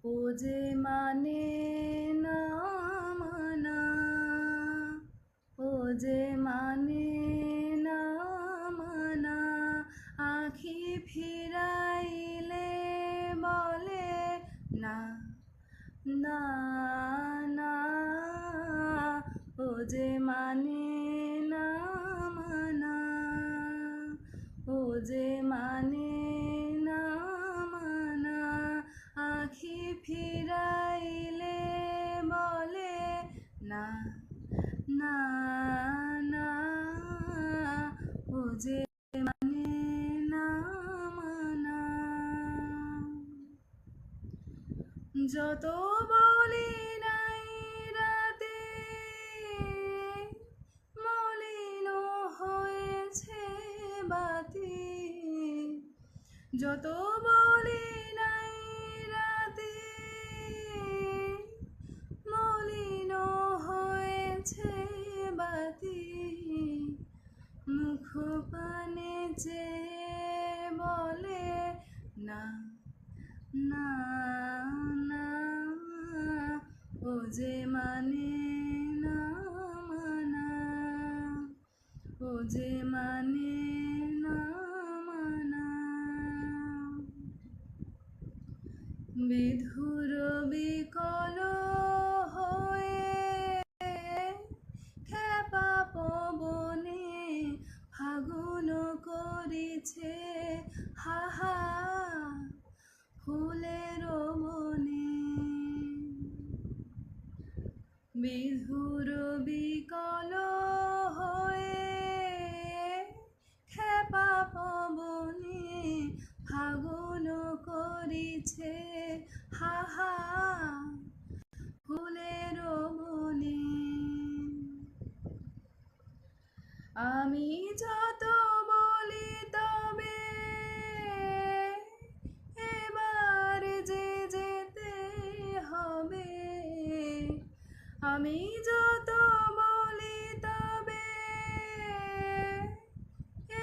ও যে মানে না মানা, ও যে মানে না মানা, আখি ফিরাইলে বলে না না না। ও যে মানে না মানা, ও যে মানে না মানা, আখি ফিরাইলে বলে না না না। ও যে মানে না মানা। যত বলি নাই রাতে মলিন হয়েছে বাতি, যত বলি নাই রাতে মলিন হয়েছে বাতি, মুখ পানে চেয়ে বলে না না না। ও যে মানে না মানা, ও যে মানে না মানা। বিধুর বিকল হয়ে খেপা পবনে ফাগুন করিছে হাহা ফুলের বনে। বিধুর বিকল হয়ে খেপা পবনে ফাগুন করিছে হাহা ফুলের বনে। আমি যত বলি তবে এবার যে যেতে হবে, আমি যত বলি তবে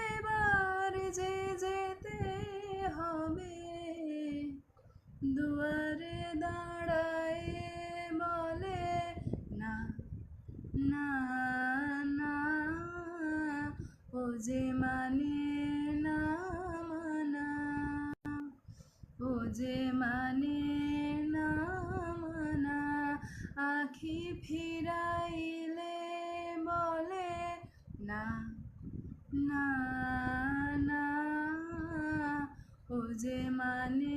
এবার যে যেতে হবে, দুয়ারে দাঁড়ায় বলে না না না। ও যে মানে না মানা, ও যে মানে না মানা, আখি ফিরাইলে বলে না না না। ও যে মানে